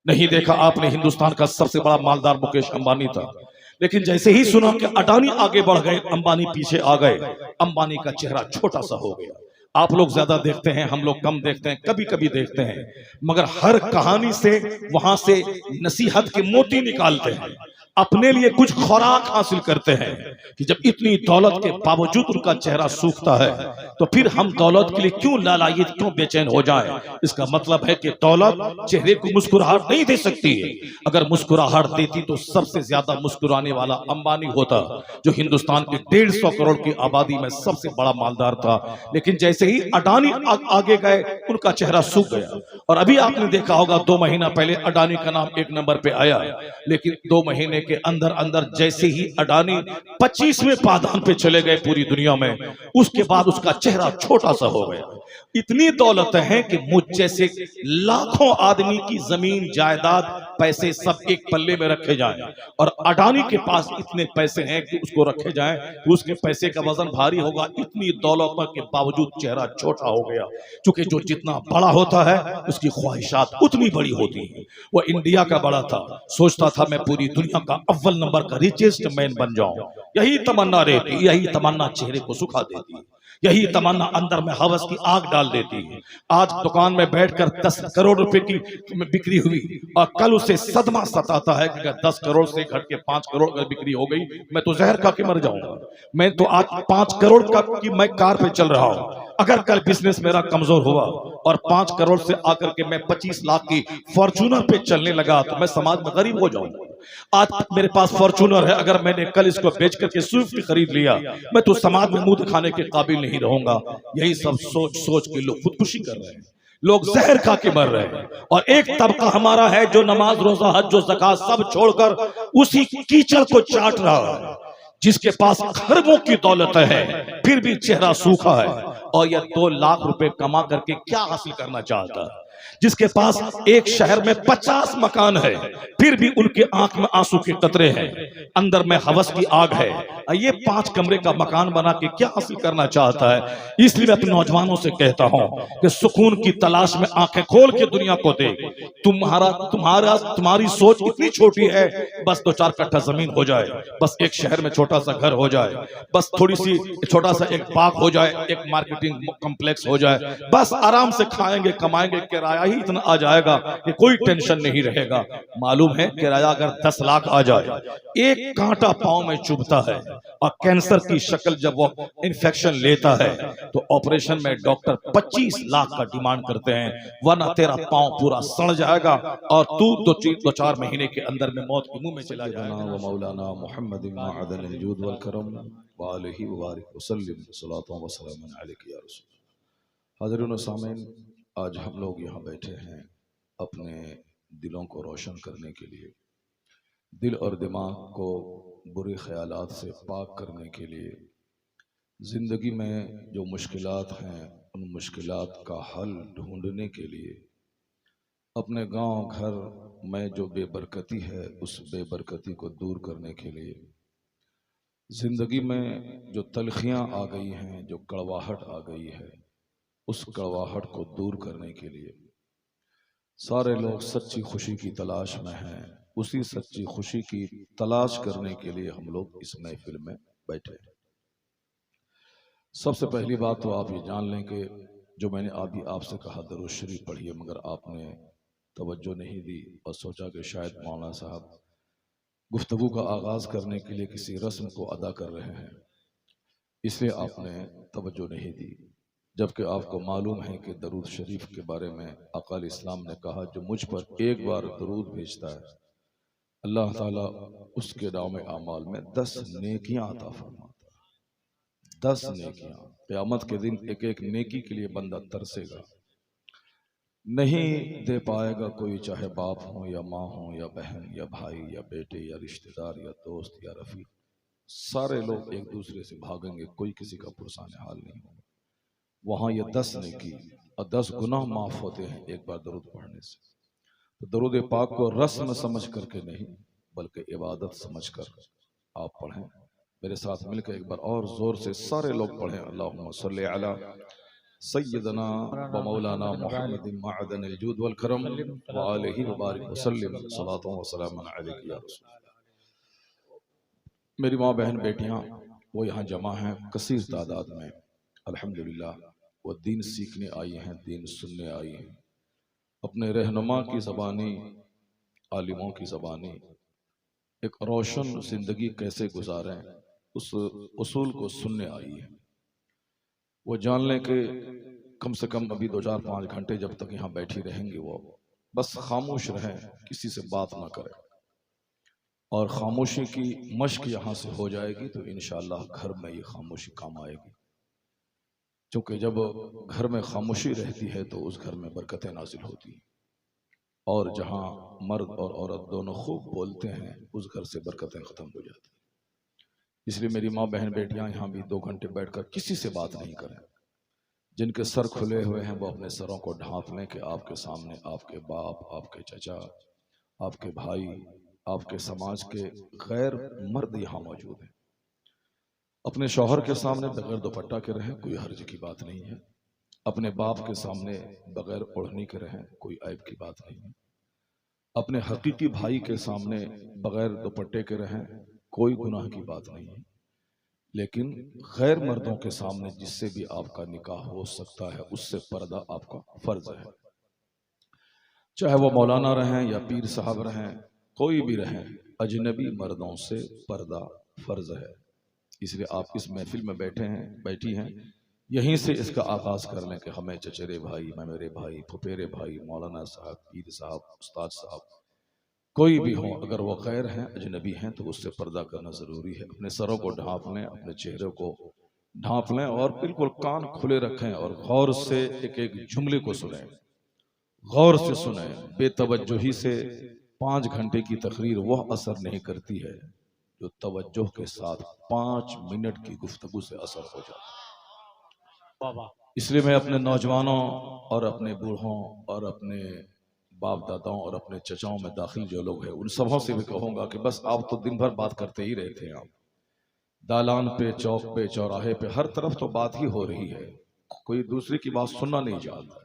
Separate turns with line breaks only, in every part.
नहीं देखा आपने, हिंदुस्तान का सबसे बड़ा मालदार मुकेश अंबानी था, लेकिन जैसे ही सुना कि अडानी आगे बढ़ गए, अंबानी पीछे आ गए, अंबानी का चेहरा छोटा सा हो गया। आप लोग ज्यादा देखते हैं, हम लोग कम देखते हैं, कभी कभी देखते हैं, मगर हर कहानी से वहां से नसीहत के मोती निकालते हैं, अपने लिए कुछ खुराक हासिल करते हैं कि जब इतनी दौलत के बावजूद उनका चेहरा सूखता है तो फिर हम दौलत के लिए क्यों लालायित, क्यों बेचैन हो जाएं। इसका मतलब है कि दौलत चेहरे को मुस्कुराहट नहीं दे सकती है। अगर मुस्कुराहट देती तो सबसे ज्यादा मुस्कुराने वाला अंबानी होता, जो हिंदुस्तान के 150 करोड़ की आबादी में सबसे बड़ा मालदार था। लेकिन जैसे ही अडानी आगे गए, उनका चेहरा सूख गया। और अभी आपने देखा होगा 2 महीना पहले अडानी का नाम 1 नंबर पे आया, लेकिन 2 महीने के अंदर अंदर जैसे ही अडानी 25वें पायदान पे चले गए पूरी दुनिया में, उसके बाद उसका चेहरा छोटा सा हो गया। इतनी दौलत है कि मुझ जैसे लाखों आदमी की जमीन जायदाद पैसे सब एक पल्ले में रखे जाएं, और अडानी के पास इतने पैसे हैं कि उसको रखे जाएं तो उसके पैसे का वजन भारी होगा। इतनी दौलत के बावजूद चेहरा छोटा हो गया, क्योंकि जो जितना बड़ा होता है उसकी ख्वाहिशात उतनी बड़ी होती है। वो इंडिया का बड़ा था, सोचता था मैं पूरी दुनिया का अव्वल नंबर का रिचेस्ट मैन बन जाऊं। यही तमन्ना रहती, यही तमन्ना चेहरे को सुखा देती है, यही तमन्ना अंदर में हवस की आग डाल देती है। आज दुकान में बैठकर 10 करोड़ रुपए की बिक्री हुई और कल उसे सदमा सताता है कि अगर 10 करोड़ से घट के 5 करोड़ अगर बिक्री हो गई, मैं तो जहर खा के मर जाऊंगा। मैं तो आज 5 करोड़ का की मैं कार पे चल रहा हूं, अगर कल बिजनेस मेरा कमजोर हुआ और 5 करोड़ से आकर के मैं 25 लाख की फॉर्च्यूनर पे चलने लगा तो मैं समाज में गरीब हो जाऊंगा। आज मेरे पास फॉर्च्यूनर है, अगर मैंने कल इसको बेच करके स्विफ्ट खरीद लिया, मैं तो समाज में मुंह दिखाने के काबिल नहीं रहूंगा। यही सब सोच सोच के लोग खुदकुशी कर रहे हैं, लोग जहर खा के मर रहे हैं। और एक तबका हमारा है जो नमाज रोजा हज जो ज़कात सब छोड़कर उसी कीचड़ को चाट रहा है, जिसके पास खरबों की दौलत है फिर भी चेहरा सूखा है। और यह 2 लाख रुपए कमा करके क्या हासिल करना चाहता है, जिसके पास एक शहर में 50 मकान है फिर भी उनके आंख में आंसू के कतरे हैं, अंदर में हवस की आग है। ये 5 कमरे का मकान बना के क्या हासिल करना चाहता है। इसलिए मैं अपने नौजवानों से कहता हूं कि सुकून की तलाश में आंखें खोल के दुनिया को देख। तुम्हारी सोच इतनी छोटी है, बस 2-4 कट्ठा जमीन हो जाए, बस एक शहर में छोटा सा घर हो जाए, बस थोड़ी सी छोटा सा एक बाग हो जाए, एक मार्केटिंग कॉम्प्लेक्स हो जाए, बस आराम से खाएंगे कमाएंगे, किराया ही इतना आ जाएगा कि कोई टेंशन नहीं रहेगा। मालूम है किराया अगर 10 लाख आ जाए, एक कांटा पांव में चुभता है, और कैंसर की शक्ल जब वो इन्फेक्शन लेता है तो ऑपरेशन में डॉक्टर 25 लाख का डिमांड करते हैं, वरना तेरा पांव पूरा सड़ जाएगा और तू 2-4 महीने के अंदर में मौत के मुंह में चला जाएगा।
मौलाना मोहम्मद वल करम वालिहि वबारिक वसल्लम सलातो व सलामुन अलैका या रसूल। हाज़िरीन व सामीन, आज हम लोग यहाँ बैठे हैं अपने दिलों को रोशन करने के लिए, दिल और दिमाग को बुरे ख्यालात से पाक करने के लिए, ज़िंदगी में जो मुश्किलात हैं उन मुश्किलात का हल ढूंढने के लिए, अपने गांव घर में जो बेबरकती है उस बेबरकती को दूर करने के लिए, ज़िंदगी में जो तलखियाँ आ गई हैं, जो कड़वाहट आ गई है, उस कड़वाहट को दूर करने के लिए सारे लोग सच्ची खुशी की तलाश में हैं। उसी सच्ची खुशी की तलाश करने के लिए हम लोग इस महफिल में बैठे हैं। सबसे पहली बात तो आप ये जान लें कि जो मैंने अभी आपसे कहा दरूद शरीफ पढ़िए, मगर आपने तवज्जो नहीं दी और सोचा कि शायद मौलाना साहब गुफ्तगू का आगाज़ करने के लिए किसी रस्म को अदा कर रहे हैं, इसलिए आपने तवज्जो नहीं दी। जबकि आपको मालूम है कि दरूद शरीफ के बारे में अकाल इस्लाम ने कहा, जो मुझ पर एक बार दरूद भेजता है अल्लाह ताला उसके नाम आमाल में 10 नेकियां अता फरमाता है। 10 नेकियां क़यामत के दिन एक एक नेकी के लिए बंदा तरसेगा, नहीं दे पाएगा कोई, चाहे बाप हो या माँ हो या बहन या भाई या बेटे या रिश्तेदार या दोस्त या रफीक, सारे लोग एक दूसरे से भागेंगे, कोई किसी का पुरसाने हाल नहीं होगा। वहाँ ये 10 नेकी और 10 गुनाह माफ होते हैं एक बार दरूद पढ़ने से। तो दरूद पाक को रस्म समझ करके नहीं बल्कि इबादत समझ कर आप पढ़ें। मेरे साथ मिलकर एक बार और जोर से सारे लोग पढ़ें, अल्लाहुम्मा सल्ली अला सय्यदना व मौलाना मुहम्मद मअदन अल-जूद वल करम व आलिहि व बारिक वसल्लम सलातो व सलाम अलैका या रसूल। मेरी माँ बहन बेटियाँ वो यहाँ जमा हैं कसीर तादाद में, अल्हम्दुलिल्लाह। वो दीन सीखने आई हैं, दीन सुनने आई हैं, अपने रहनुमा की ज़बानी, आलिमों की ज़बानी एक रोशन ज़िंदगी कैसे गुजारें उस उसूल को सुनने आई है। वो जान लें कि कम से कम अभी 2-4-5 घंटे जब तक यहाँ बैठी रहेंगी वो बस खामोश रहें, किसी से बात ना करें, और खामोशी की मश्क यहाँ से हो जाएगी तो इंशाअल्लाह घर में ये खामोशी काम आएगी। क्योंकि जब घर में खामोशी रहती है तो उस घर में बरकतें नाजिल होती हैं, और जहाँ मर्द और औरत दोनों खूब बोलते हैं उस घर से बरकतें ख़त्म हो जाती हैं। इसलिए मेरी माँ बहन बेटियाँ यहाँ भी 2 घंटे बैठकर किसी से बात नहीं करें। जिनके सर खुले हुए हैं वो अपने सरों को ढांप लें कि आपके सामने आपके बाप, आपके चचा, आपके भाई, आपके समाज के गैर मर्द यहाँ मौजूद हैं। अपने शौहर के सामने बगैर दुपट्टा के रहें, कोई हर्ज की बात नहीं है। अपने बाप के सामने बगैर ओढ़नी के रहें, कोई ऐब की बात नहीं है। अपने हकीकी भाई के सामने बगैर दुपट्टे के रहें, कोई गुनाह की बात नहीं है। लेकिन गैर मर्दों के सामने जिससे भी आपका निकाह हो सकता है उससे पर्दा आपका फर्ज है, चाहे वो मौलाना रहें या पीर साहब रहें, कोई भी रहें, अजनबी मर्दों से पर्दा फर्ज है। इसलिए आप इस महफिल में बैठी हैं, यहीं से इसका आगाज कर लें कि हमें चचेरे भाई, मेरे भाई, फुफेरे भाई, मौलाना साहब, पीर साहब, उस्ताद साहब, कोई भी हो, अगर वो गैर हैं, अजनबी हैं तो उससे पर्दा करना ज़रूरी है। अपने सरों को ढांप लें, अपने चेहरे को ढांप लें और बिल्कुल कान खुले रखें और गौर से एक एक जुमले को सुनें, गौर से सुनें। बेतवज्जोही से 5 घंटे की तकरीर वह असर नहीं करती है जो तवज्जो के साथ 5 मिनट की गुफ्तगू से असर हो जाता। इसलिए मैं अपने नौजवानों और अपने बूढ़ों और अपने बाप दादाओं और अपने चचाओं में दाखिल जो लोग हैं उन सबों से भी कहूँगा कि बस आप तो दिन भर बात करते ही रहते हैं। आप दालान पे, चौक पे, चौराहे पे, हर तरफ तो बात ही हो रही है, कोई दूसरे की बात सुनना नहीं चाहता।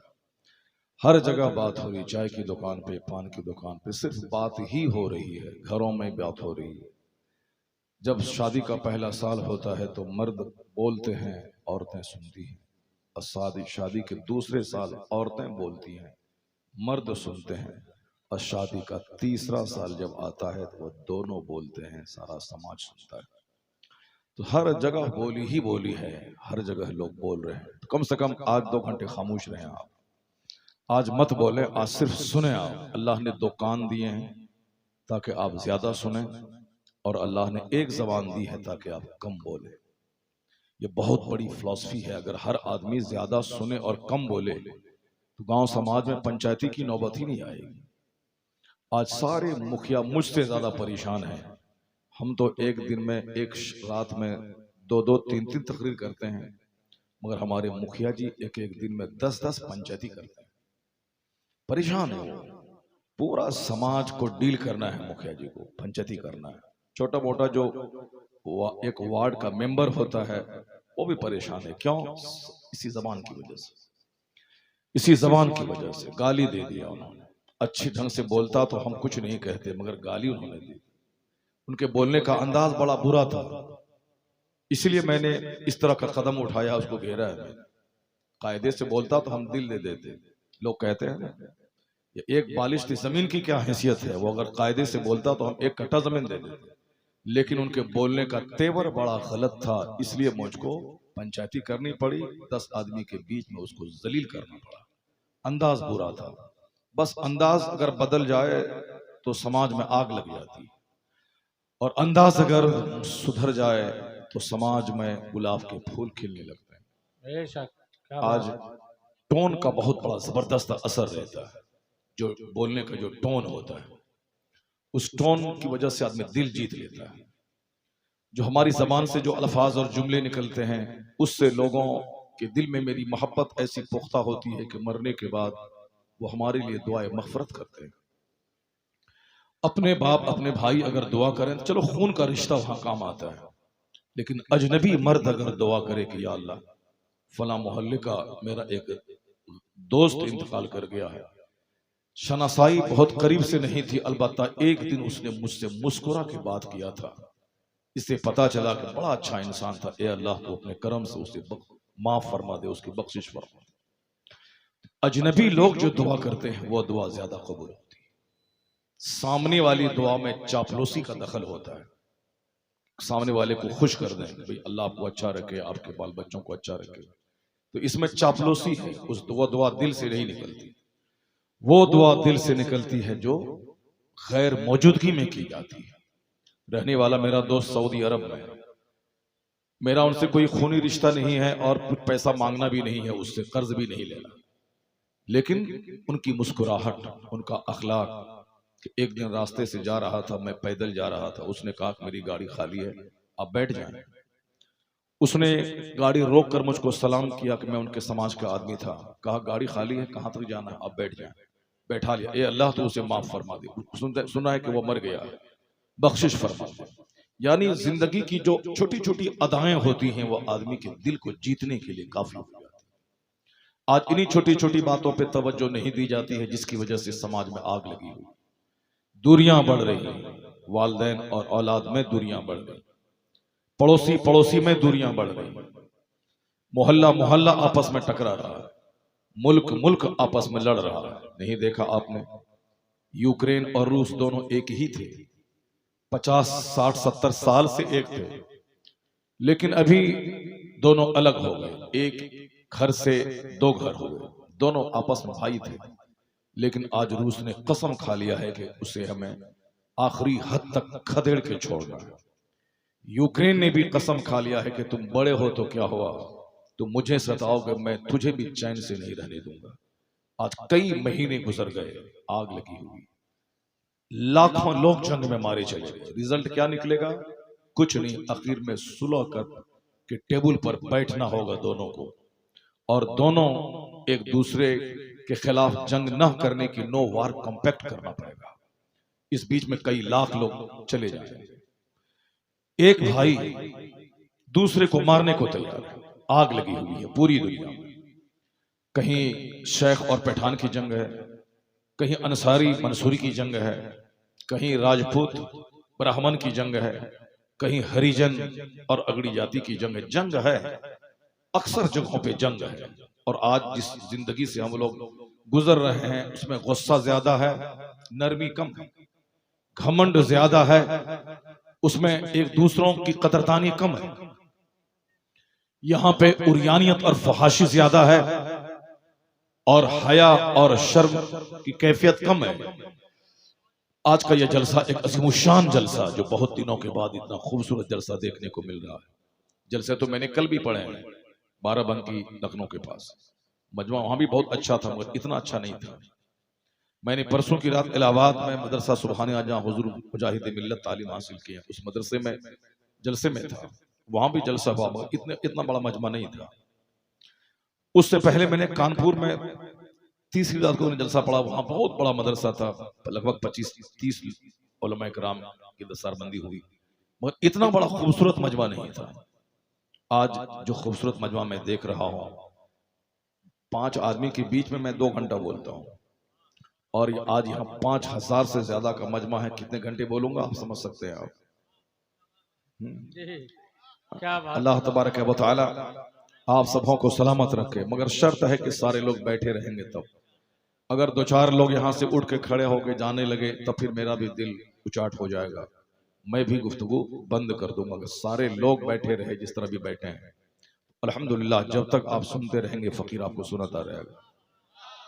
हर जगह बात हो रही, चाय की दुकान पे, पान की दुकान पे, सिर्फ बात ही हो रही है, घरों में बात हो रही है। जब शादी का पहला साल होता है तो मर्द बोलते हैं, औरतें सुनती हैं, और शादी के दूसरे साल औरतें बोलती हैं, मर्द सुनते हैं, और शादी का तीसरा साल जब आता है तो वो दोनों बोलते हैं, सारा समाज सुनता है। तो हर जगह बोली ही बोली है, हर जगह लोग बोल रहे हैं। तो कम से कम आज 2 घंटे खामोश रहें आप। आज मत बोले, आज सिर्फ सुने आप। अल्लाह ने 2 कान दिए हैं ताकि आप ज्यादा सुने, और अल्लाह ने 1 जबान दी है ताकि आप कम बोले। ये बहुत बड़ी फिलॉसफी है। अगर हर आदमी ज्यादा सुने और कम बोले तो गांव समाज में पंचायती की नौबत ही नहीं आएगी। आज सारे मुखिया मुझसे ज्यादा परेशान हैं। हम तो एक दिन में, एक रात में 2-2, 3-3 तकरीर करते हैं, मगर हमारे मुखिया जी एक एक दिन में 10-10 पंचायती करते हैं। परेशान है वो। पूरा समाज को डील करना है, मुखिया जी को पंचायती करना है। छोटा मोटा जो एक वार्ड का मेंबर होता है वो भी परेशान है। क्यों? इसी जबान की वजह से, इसी जबान की वजह से गाली दे दिया उन्होंने। अच्छी ढंग से बोलता तो हम कुछ नहीं कहते, मगर गाली उन्होंने दी। उनके बोलने का अंदाज बड़ा बुरा था, इसलिए मैंने इस तरह का कदम उठाया, उसको घेरा है। कायदे से बोलता तो हम दिल दे देते। लोग कहते हैं ना, ये एक बालिश जमीन की क्या हैसियत है, वो अगर कायदे से बोलता तो हम 1 कट्टा जमीन दे देते। लेकिन उनके बोलने का तेवर बड़ा गलत था, इसलिए मुझको पंचायती करनी पड़ी। 10 आदमी के बीच में उसको जलील करना पड़ा। अंदाज बुरा था। बस अंदाज अगर बदल जाए तो समाज में आग लग जाती है, और अंदाज अगर सुधर जाए तो समाज में गुलाब के फूल खिलने लगते हैं। आज टोन का बहुत बड़ा जबरदस्त असर रहता है। जो बोलने का जो टोन होता है, उस टोन की वजह से आदमी दिल जीत लेता है। जो हमारी जबान से जो अल्फाज और जुमले निकलते हैं, उससे लोगों के दिल में मेरी मोहब्बत ऐसी पुख्ता होती है कि मरने के बाद वो हमारे लिए दुआए मगफरत करते हैं। अपने बाप, अपने भाई अगर दुआ करें तो चलो खून का रिश्ता वहां काम आता है, लेकिन अजनबी मर्द अगर दुआ करे कि या अल्लाह फला मोहल्ले का मेरा एक दोस्त इंतकाल कर गया है। शनासाई बहुत करीब से नहीं थी, अलबत्ता एक दिन उसने मुझसे मुस्कुरा के बात किया था। इससे पता चला कि बड़ा अच्छा इंसान था। ए अल्लाह, तो अपने करम से उसे माफ फरमा दे, उसकी बख्शिश फरमा दे। अजनबी लोग जो दुआ करते हैं वो दुआ ज्यादा कबूल होती है। सामने वाली दुआ में चापलूसी का दखल होता है। सामने वाले को खुश कर दें, भाई अल्लाह आपको अच्छा रखे, आपके बाल बच्चों को अच्छा रखे, तो इसमें चापलूसी है। उस दुआ दिल से नहीं निकलती। वो दुआ दिल से निकलती है जो गैर मौजूदगी में की जाती है। रहने वाला मेरा दोस्त सऊदी अरब में, मेरा उनसे कोई खूनी रिश्ता नहीं है और कुछ पैसा मांगना भी नहीं है, उससे कर्ज भी नहीं लेना, लेकिन उनकी मुस्कुराहट, उनका अखलाक। एक दिन रास्ते से जा रहा था, मैं पैदल जा रहा था, उसने कहा कि मेरी गाड़ी खाली है, आप बैठ जाएं। उसने गाड़ी रोक कर मुझको सलाम किया कि मैं उनके समाज का आदमी था। कहा गाड़ी खाली है, कहाँ तक जाना है, आप बैठ जाएं। बैठा लिया। ए अल्लाह, तो उसे माफ फरमा दे। सुना है कि वो मर गया है, बख्शिश फरमा दे। यानी जिंदगी की जो छोटी छोटी अदाएं होती हैं वो आदमी के दिल को जीतने के लिए काफी हो जाती है। आज इन्हीं छोटी छोटी बातों पे तवज्जो नहीं दी जाती है, जिसकी वजह से समाज में आग लगी हुई, दूरियां बढ़ रही हैं, वालिदैन और औलाद में दूरियां बढ़ रही, पड़ोसी पड़ोसी में दूरियां बढ़ रही, मोहल्ला मोहल्ला आपस में टकरा रहा है, मुल्क मुल्क आपस में लड़ रहा है। नहीं देखा आपने, यूक्रेन और रूस दोनों एक ही थे, 50, 60, 70 साल से एक थे, लेकिन अभी दोनों अलग हो गए। एक घर से दो घर हो गए, दोनों आपस में भाई थे, लेकिन आज रूस ने कसम खा लिया है कि उसे हमें आखिरी हद तक खदेड़ के छोड़ना है। यूक्रेन ने भी कसम खा लिया है कि तुम बड़े हो तो क्या हुआ, तुम मुझे सताओगे, मैं तुझे भी चैन से नहीं रहने दूंगा। आज कई महीने गुजर गए, आग लगी हुई, लाखों लोग जंग में मारे चले गए। रिजल्ट क्या निकलेगा? कुछ नहीं। आखिर में सुलह कर के टेबल पर बैठना होगा दोनों को, और दोनों एक दूसरे के खिलाफ जंग न करने की नो वार कॉम्पैक्ट करना पड़ेगा। इस बीच में कई लाख लोग चले जाएंगे। एक भाई दूसरे को मारने को तैयार है, आग लगी हुई है पूरी दुनिया में। कहीं शेख और पठान की जंग है, कहीं अंसारी मंसूरी की जंग है, कहीं राजपूत ब्राह्मण की जंग है, कहीं हरिजन और अगड़ी जाति की जंग है। जंग है, अक्सर जगहों पे जंग है। और आज जिस जिंदगी से हम लोग गुजर रहे हैं उसमें गुस्सा ज्यादा है, नरमी कम है, घमंड ज्यादा है, उसमें एक दूसरों की कदरदानी कम है। यहां पे उरियानियत और फहाशी ज्यादा है, और हया और शर्म की कैफियत कम है। आज का यह जलसा एक अज़ीमुशान जलसा, जो बहुत दिनों के बाद इतना खूबसूरत जलसा देखने को मिल रहा है। जलसे तो मैंने कल भी पढ़े हैं, बाराबंकी लखनऊ के पास मजमा, वहां भी बहुत अच्छा था, मगर इतना अच्छा नहीं था। मैंने परसों की रात इलाहाबाद में मदरसा सुबहानिया, जहाँ हुजूर मुजाहिद मिल्लत तालीम हासिल किया, उस मदरसे में जलसे में था। वहां भी जलसा हुआ, मगर इतना बड़ा मजमा नहीं था। उससे पहले मैंने कानपुर में तीसरी रात को जलसा पढ़ा, वहां बहुत बड़ा मदरसा था, लगभग 25-30 उलमा किराम की दस्तारबंदी हुई, मगर इतना बड़ा खूबसूरत मजमा नहीं था। आज जो खूबसूरत मजमा मैं देख रहा हूँ, 5 आदमी के बीच में मैं 2 घंटा बोलता हूँ, और आज यहाँ 5000 से ज्यादा का मजमा है। कितने घंटे बोलूंगा आप समझ सकते हैं आप।
क्या बात।
अल्लाह तबारक व तआला आप सबों को सलामत रखे, मगर शर्त है कि सारे लोग बैठे रहेंगे तब। अगर 2-4 लोग यहाँ से उठ के खड़े होके जाने लगे तब फिर मेरा भी दिल उचाट हो जाएगा, मैं भी गुफ्तगू बंद कर दूंगा। अगर सारे लोग बैठे रहे जिस तरह भी बैठे हैं, अल्हम्दुलिल्लाह, जब तक आप सुनते रहेंगे फकीर आपको सुनाता रहेगा।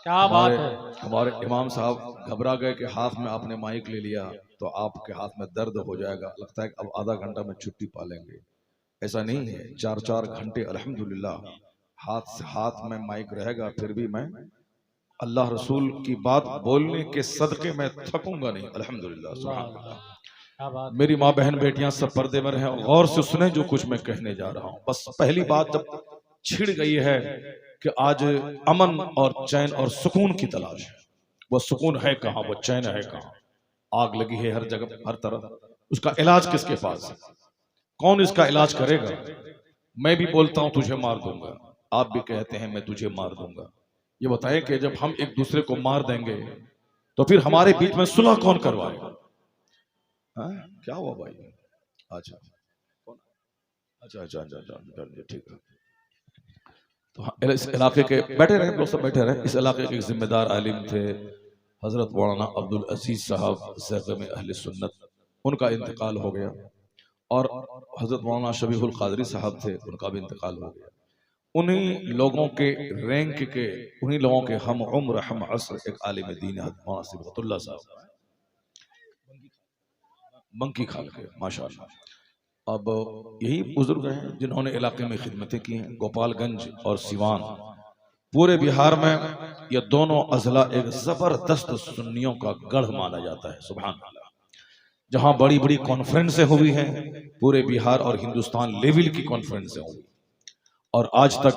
क्या बात है।
हमारे इमाम साहब घबरा गए कि हाथ में आपने माइक ले लिया तो आपके हाथ में दर्द हो जाएगा, लगता है कि अब आधा घंटा में छुट्टी पा लेंगे। ऐसा नहीं है, 4-4 घंटे अल्हम्दुलिल्लाह हाथ से हाथ में माइक रहेगा, फिर भी मैं अल्लाह रसूल की बात बोलने के सदके में थकूंगा नहीं। अल्हम्दुलिल्लाह, सुभान अल्लाह। मेरी माँ बहन बेटियां सब पर्दे में रहें, गौर से सुने जो कुछ मैं कहने जा रहा हूँ। बस पहली बात जब छिड़ गई है कि आज अमन और चैन और सुकून की तलाश है, वो सुकून है कहाँ, वो चैन है कहाँ? आग लगी है हर जगह, हर तरफ। उसका इलाज किसके पास है? कौन इसका इलाज करेगा? मैं भी बोलता हूं तुझे मार दूंगा,
आप भी कहते हैं मैं तुझे मार दूंगा। ये बताएं कि जब हम एक दूसरे को मार देंगे तो फिर हमारे बीच में सुलह कौन करवाएगा? हाँ? क्या हुआ भाई? अच्छा अच्छा अच्छा अच्छा अच्छा, ठीक है। तो हाँ, इस इलाके के बैठे रहे, लोग सब बैठे रहे। इस इलाके के एक जिम्मेदार आलिम थे हजरत मौलाना अब्दुल अजीज साहब सरगम अहले सुन्नत, उनका इंतकाल हो गया। और हजरत मौलाना शबीहुल कादरी साहब थे, उनका भी इंतकाल हो गया। उन्हीं लोगों के रैंक के, उन्हीं लोगों के हम उम्र हम असर एक आलिम दीन मौलाना सिबगतुल्लाह साहब, मंकी खाल के माशाअल्लाह। अब यही बुजुर्ग हैं जिन्होंने इलाके में खिदमतें की हैं। गोपालगंज और सिवान, पूरे बिहार में ये दोनों अजला एक जबरदस्त सुन्नियों का गढ़ माना जाता है। सुभान अल्लाह। जहां बड़ी बड़ी कॉन्फ्रेंसें हुई हैं, पूरे बिहार और हिंदुस्तान लेवल की कॉन्फ्रेंसें हुई, और आज तक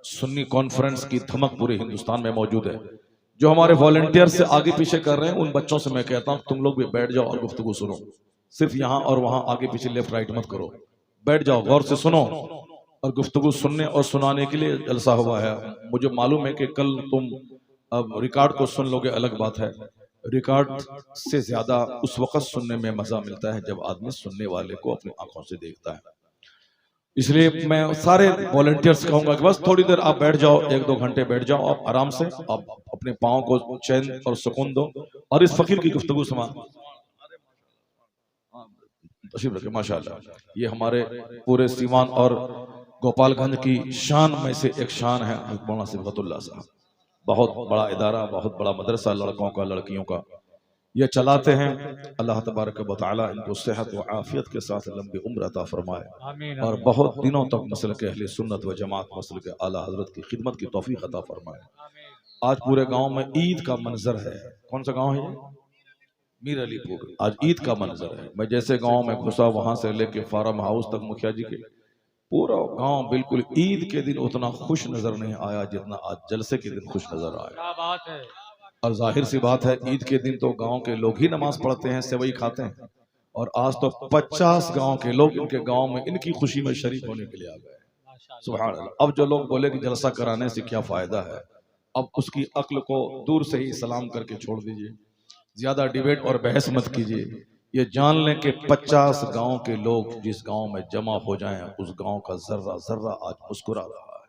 सुन्नी कॉन्फ्रेंस की धमक पूरे हिंदुस्तान में मौजूद है। जो हमारे वॉलंटियर से आगे पीछे कर रहे हैं, उन बच्चों से मैं कहता हूं तुम लोग भी बैठ जाओ और गुफ्तगू सुनो। सिर्फ यहाँ और वहां आगे पीछे लेफ्ट राइट मत करो, बैठ जाओ, गौर से सुनो। और गुफ्तगू सुनने और सुनाने के लिए जलसा हुआ है। मुझे मालूम है कि कल तुम अब रिकॉर्ड को सुन लोगे, अलग बात है। रिकॉर्ड से ज्यादा उस वक्त सुनने में मजा मिलता है जब आदमी सुनने वाले को अपनी आंखों से देखता है। इसलिए मैं सारे वॉलंटियर्स कहूंगा कि बस थोड़ी देर आप बैठ जाओ, 1-2 घंटे बैठ जाओ, आप आराम से, आप अपने पाँव को चैन और सुकून दो और इस फकीर की गुफ्तगू सुना। तशरीफ रखे माशाअल्लाह। ये हमारे पूरे सीवान और गोपालगंज की शान में से एक शान है मौलाना सिबगतुल्लाह साहब। बहुत बड़ा इदारा, बहुत बड़ा मदरसा लड़कों का लड़कियों का ये चलाते हैं। अल्लाह तबारक व तआला इनको सेहत व आफियत के साथ लंबी उम्र अता फरमाए और बहुत दिनों तक मसल के अहले सुन्नत व जमात मसल के आला हजरत की खिदमत की तौफीक अता फरमाए। आज पूरे गांव में ईद का मंजर है। कौन सा गांव है ये? मीर अलीपुर। आज ईद का मंजर है। मैं जैसे गांव में घुसा, वहां से लेके फार्म हाउस तक मुखिया जी के, पूरा गांव बिल्कुल ईद के दिन उतना खुश नजर नहीं आया जितना आज जलसे के दिन खुश नजर आया।
क्या बात है।
और जाहिर सी बात है, ईद के दिन तो गांव के लोग ही नमाज पढ़ते हैं, सेवई खाते हैं, और आज तो 50 गांव के लोग इनके गांव में इनकी खुशी में शरीक होने के लिए आ गए। सुभान अल्लाह। अब जो लोग बोले कि जलसा कराने से क्या फायदा है, अब उसकी अक्ल को दूर से ही सलाम करके छोड़ दीजिए, ज्यादा डिबेट और बहस मत कीजिए। ये जान लें कि 50 गांव के लोग जिस गांव में जमा हो जाएं, उस गांव का जर्रा जर्रा आज मुस्कुरा रहा है।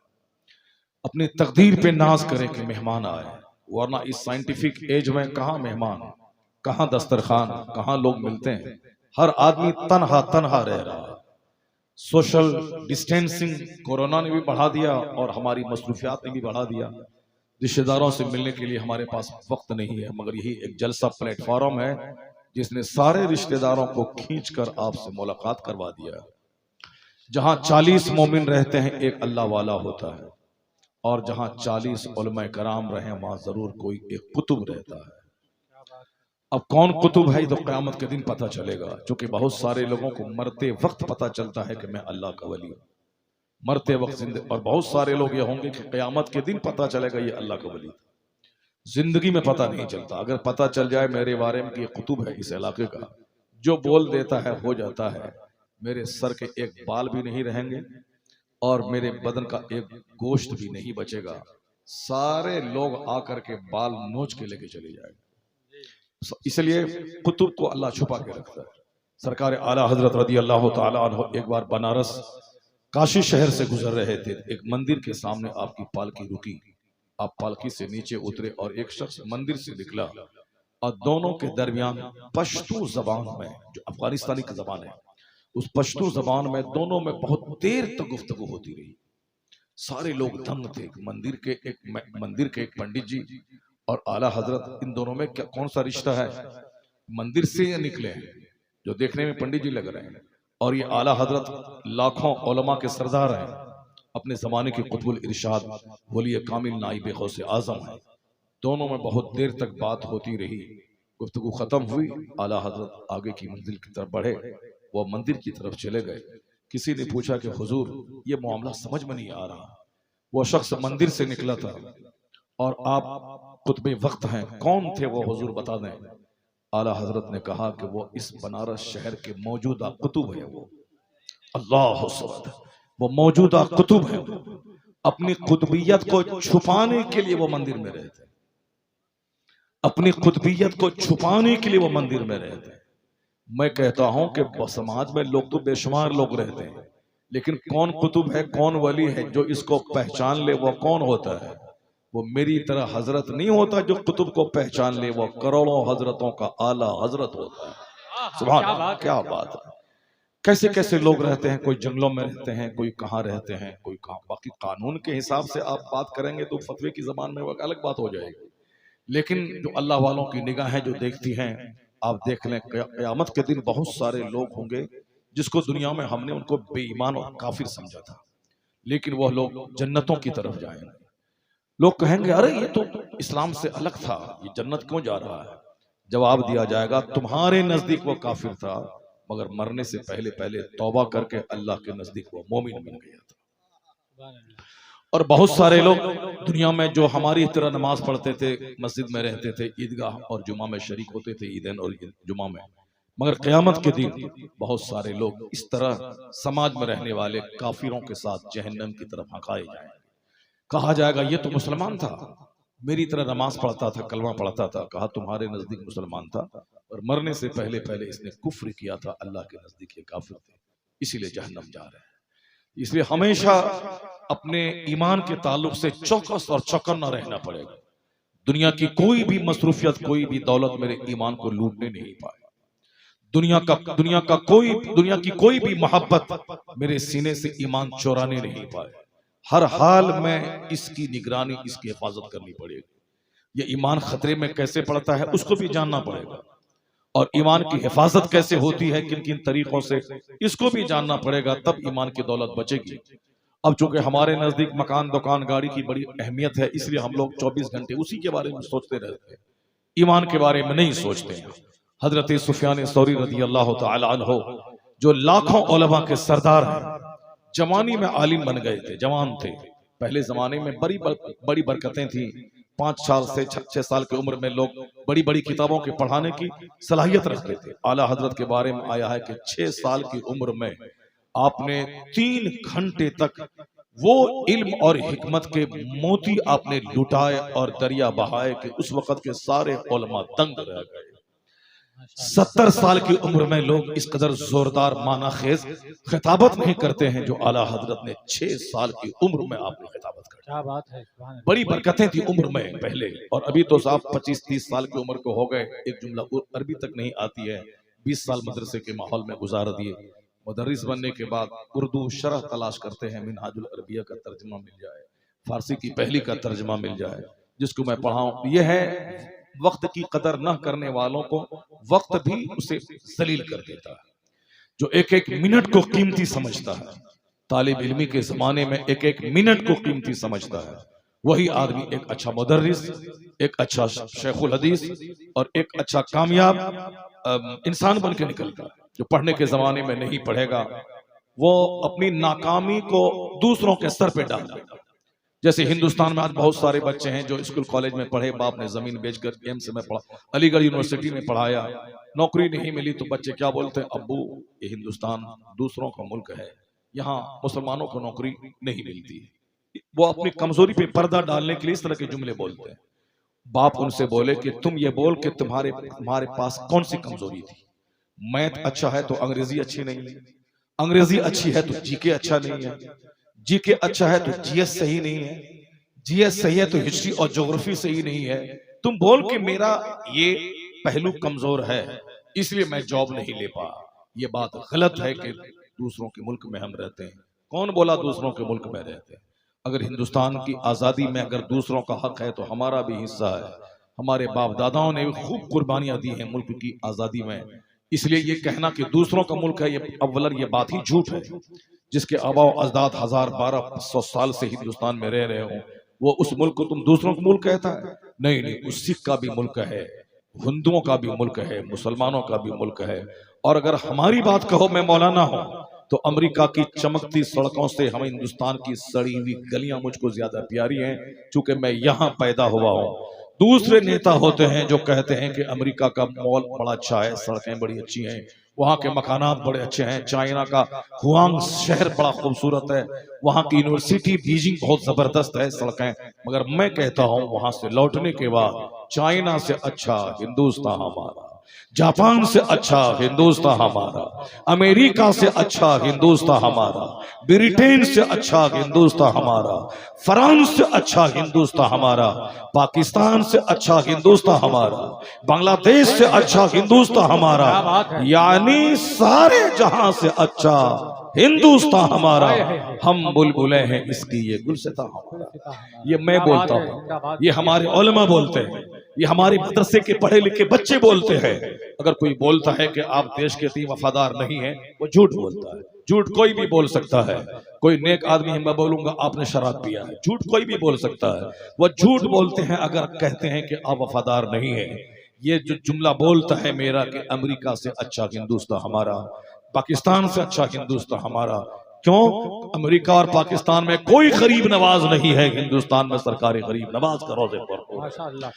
अपनी तकदीर पे नाज करें कि मेहमान आए, वरना इस साइंटिफिक एज में कहाँ मेहमान, कहाँ दस्तरखान, कहाँ लोग मिलते हैं। हर आदमी तन्हा तन्हा रह रहा है। सोशल डिस्टेंसिंग कोरोना ने भी बढ़ा दिया और हमारी मसरूफियात ने भी बढ़ा दिया। रिश्तेदारों से मिलने के लिए हमारे पास वक्त नहीं है, मगर यही एक जलसा प्लेटफॉर्म है जिसने सारे रिश्तेदारों को खींचकर आपसे मुलाकात करवा दिया। जहां 40 मोमिन रहते हैं, एक अल्लाह वाला होता है, और जहां 40 उलमा कराम रहे, वहां जरूर कोई एक कुतुब रहता है। अब कौन कुतुब है तो क़यामत के दिन पता चलेगा, क्योंकि बहुत सारे लोगों को मरते वक्त पता चलता है कि मैं अल्लाह का वली हूं, मरते वक्त जिंदगी, और बहुत सारे लोग ये होंगे कि क़यामत के दिन पता चलेगा ये अल्लाह का वली था। जिंदगी में पता नहीं चलता। अगर पता चल जाए मेरे बारे में कि ये कुतुब है इस इलाके का, जो बोल देता है हो जाता है। मेरे सर के एक बाल भी नहीं रहेंगे और मेरे बदन का एक गोश्त भी नहीं बचेगा। सारे लोग आकर के बाल नोच के लेके चले जाएंगे। इसलिए कुतुब को अल्लाह छुपा के रखता है। सरकार आला हजरत रदी अल्लाह तआला अन्हु एक बार बनारस काशी शहर से गुजर रहे थे। एक मंदिर के सामने आपकी पालकी रुकी, आप पालकी से नीचे उतरे और एक शख्स मंदिर से निकला, और दोनों के दरमियान पश्तो जबान में, जो अफगानिस्तानी की जबान है, उस पश्तो जबान में दोनों में बहुत देर तक गुफ्तगू होती रही। सारे लोग दंग थे। मंदिर के एक पंडित जी और आला हजरत, इन दोनों में क्या कौन सा रिश्ता है? मंदिर से निकले हैं जो देखने में पंडित जी लग रहे हैं, और ये आला हजरत लाखों उलमा के सरदार हैं, अपने जमाने के कुतुबुल इरशाद वली कामिल नाइब गौसे आजम है। दोनों में बहुत देर तक बात होती रही। गुफ्तगू खत्म हुई, आला हजरत आगे की मंजिल की तरफ बढ़े, वो मंदिर की तरफ चले गए। किसी ने पूछा कि हुजूर ये मामला समझ में नहीं आ रहा, वो शख्स मंदिर से निकला था और आप कुतुबे वक्त हैं, कौन थे वो हुजूर बता दें। आला हजरत ने कहा कि वो इस बनारस शहर के मौजूदा कुतुब है, वो अल्लाह वो मौजूदा कुतुब है। अपनी कुतुबियत को छुपाने के लिए वो मंदिर में रहते, अपनी कुतुबियत को छुपाने के लिए वो मंदिर में रहते। मैं कहता हूं कि समाज में लोग तो बेशुमार लोग रहते हैं, लेकिन कौन कुतुब है, कौन वली है जो इसको पहचान ले, वो कौन होता है? वो मेरी तरह हजरत नहीं होता जो कुतुब को पहचान ले, वो करोड़ों हजरतों का आला हजरत होता है। सुभान अल्लाह, क्या बात है। कैसे कैसे लोग रहते हैं, कोई जंगलों में रहते हैं, कोई कहाँ रहते हैं, कोई कहाँ। बाकी कानून के हिसाब से आप बात करेंगे तो फतवे की जबान में वो अलग बात हो जाएगी, लेकिन जो अल्लाह वालों की निगाहें जो देखती हैं, आप देख लें क़यामत के दिन बहुत सारे लोग होंगे जिसको दुनिया में हमने उनको बेईमान और काफिर समझा था, लेकिन वह लोग जन्नतों की तरफ जाएंगे। लोग कहेंगे अरे ये तो इस्लाम से अलग था, ये जन्नत क्यों जा रहा है? जवाब दिया जाएगा तुम्हारे नजदीक वो काफिर था, मगर मरने से पहले पहले तौबा करके अल्लाह के नजदीक वो मोमिन बन गया था। और बहुत सारे लोग दुनिया में जो हमारी तरह नमाज पढ़ते थे, मस्जिद में रहते थे, ईदगाह और जुमा में शरीक होते थे, ईदैन और जुमा में, मगर क़यामत के दिन बहुत सारे लोग इस तरह समाज में रहने वाले काफिरों के साथ जहन्नम की तरफ हकाए जाएंगे। कहा जाएगा ये तो मुसलमान था, मेरी तरह नमाज पढ़ता था, कलमा पढ़ता था। कहा तुम्हारे नजदीक मुसलमान था और मरने से पहले पहले इसने कुफ्र किया था, अल्लाह के नजदीक ये काफिर थे, इसीलिए जहन्नम जा रहे हैं। इसलिए हमेशा अपने ईमान के ताल्लुक से चौकस और चौकन्ना रहना पड़ेगा। दुनिया की कोई भी मसरूफियत, कोई भी दौलत मेरे ईमान को लूटने नहीं पाए। दुनिया की कोई भी मोहब्बत मेरे सीने से ईमान चुराने नहीं पाए। हर हाल में इसकी निगरानी, इसकी हिफाजत करनी पड़ेगी। ये ईमान खतरे में कैसे पड़ता है उसको भी जानना पड़ेगा, और ईमान की हिफाजत कैसे होती है, किन किन तरीकों से, इसको भी जानना पड़ेगा, तब ईमान की दौलत बचेगी। अब चूंकि हमारे नजदीक मकान, दुकान, गाड़ी की बड़ी अहमियत है, इसलिए हम लोग 24 घंटे उसी के बारे में सोचते रहते हैं, ईमान के बारे में नहीं सोचते हैं। हजरत सुफियान सौरी रज़ी अल्लाह तआला अन्हु जो लाखों उलमा के सरदार हैं, जवानी में आलिम बन गए थे, जवान थे। पहले जमाने में बड़ी बरकतें थी। 5 साल से 6 साल की उम्र में लोग बड़ी बड़ी किताबों के पढ़ाने की सलाहियत रखते थे। आला हजरत के बारे में आया है कि 6 साल की उम्र में आपने 3 घंटे तक वो इल्म और हिकमत के मोती आपने लुटाए और दरिया बहाए कि उस वक्त के सारे उलमा दंग रह गए। 70 साल की उम्र में लोग इस कदर जोरदार मानाखेज खिताबत नहीं करते हैं जो आला हजरत ने 6 साल की उम्र में आपने खिताबत कर।
क्या बात है।
बड़ी बरकतें थी उम्र में पहले, और अभी तो साहब 25-30 साल की उम्र को हो गए, एक जुमला अरबी तक नहीं आती है। 20 साल मदरसे के माहौल में गुजार दिए। मुदर्रिस बनने के बाद उर्दू शरह तलाश करते हैं, मिनहाजुल अरबिया का तर्जमा मिल जाए, फारसी की पहली का तर्जमा मिल जाए, जिसको मैं पढ़ाऊं। यह है वक्त की कदर न करने वालों को वक्त भी उसे जलील कर देता है। जो एक एक मिनट को कीमती समझता है, तालिब इल्मी के जमाने में एक एक मिनट को कीमती समझता है, वही आदमी एक अच्छा मुदर्रिस, एक अच्छा शेखुल हदीस और एक अच्छा कामयाब इंसान बन के निकलता है। जो पढ़ने के जमाने में नहीं पढ़ेगा, वो अपनी नाकामी को दूसरों के सर पे डाल देगा। जैसे हिंदुस्तान में आज बहुत सारे बच्चे हैं जो स्कूल कॉलेज में पढ़े, बाप ने जमीन बेचकर एम्स में पढ़ा, अलीगढ़ यूनिवर्सिटी में पढ़ाया, नौकरी नहीं मिली तो बच्चे क्या बोलते हैं, अब्बू ये हिंदुस्तान दूसरों का मुल्क है, यहाँ मुसलमानों को नौकरी नहीं मिलती। वो अपनी कमजोरी पे पर्दा डालने के लिए इस तरह के जुमले बोलते हैं। बाप उनसे बोले कि तुम ये बोल कि तुम्हारे पास कौन सी कमजोरी थी? मैथ अच्छा है तो अंग्रेजी अच्छी नहीं है, अंग्रेजी अच्छी है तो जीके अच्छा नहीं है, जीके अच्छा है तो जीएस सही नहीं है, जीएस सही है तो हिस्ट्री और ज्योग्राफी सही नहीं है। तुम बोल कि मेरा ये पहलू कमजोर है इसलिए मैं जॉब नहीं ले पा। ये बात गलत है कि दूसरों के मुल्क में हम रहते हैं। कौन बोला दूसरों के मुल्क में रहते हैं? अगर हिंदुस्तान की आजादी में अगर दूसरों का हक है तो हमारा भी हिस्सा है। हमारे बाप दादाओं ने खूब कुर्बानियां दी हैं मुल्क की आजादी में। इसलिए ये कहना कि दूसरों का मुल्क है, ये अव्वलन ये बात ही झूठ है। जिसके आबाओ अजदाद 1000-1200 साल से हिंदुस्तान में रह रहे हो, वो उस मुल्क को तुम दूसरों का मुल्क कहता है? नहीं नहीं, उस सिख का भी मुल्क है, हिंदुओं का भी मुल्क है, मुसलमानों का भी मुल्क है। और अगर हमारी बात कहो, मैं मौलाना हूं, तो अमेरिका की चमकती सड़कों से हम हिंदुस्तान की सड़ी हुई गलियां मुझको ज्यादा प्यारी हैं, चूंकि मैं यहां पैदा हुआ हूं। दूसरे नेता होते हैं जो कहते हैं कि अमेरिका का मॉल बड़ा अच्छा है, सड़कें बड़ी अच्छी हैं, वहाँ के मकानात बड़े अच्छे हैं, चाइना का हुआंग शहर बड़ा खूबसूरत है, वहाँ की यूनिवर्सिटी बीजिंग बहुत जबरदस्त है सड़कें। मगर मैं कहता हूँ वहां से लौटने के बाद चाइना से अच्छा हिंदुस्तान हमारा, जापान से अच्छा हिंदुस्तान हमारा, अमेरिका से अच्छा हिंदुस्तान हमारा, ब्रिटेन से अच्छा हिंदुस्तान हमारा, फ्रांस से अच्छा हिंदुस्तान हमारा, पाकिस्तान से अच्छा हिंदुस्तान हमारा, बांग्लादेश से अच्छा हिंदुस्तान हमारा, यानी सारे जहां से अच्छा हिंदुस्तान हमारा। हम बुलबुले हैं इसकी ये गुलसिता हमारा। ये मैं बोलता हूँ, ये हमारे उलमा बोलते हैं, ये हमारे मदरसे के पढ़े लिखे बच्चे बोलते हैं। अगर कोई बोलता है कि आप देश के प्रति वफादार नहीं है, वो झूठ बोलता है। झूठ कोई भी बोल सकता है। कोई नेक आदमी है, मैं बोलूंगा आपने शराब पिया है, झूठ कोई भी बोल सकता है। वो झूठ बोलते हैं अगर कहते हैं कि आप वफादार नहीं है। ये जो जुमला बोलता है मेरा कि अमेरिका से अच्छा हिंदुस्तान हमारा, पाकिस्तान से अच्छा हिंदुस्तान हमारा, क्यों? अमेरिका और पाकिस्तान में कोई गरीब नवाज नहीं है, हिंदुस्तान में सरकारी गरीब नवाज का रोजे पर हो।
माशाअल्लाह।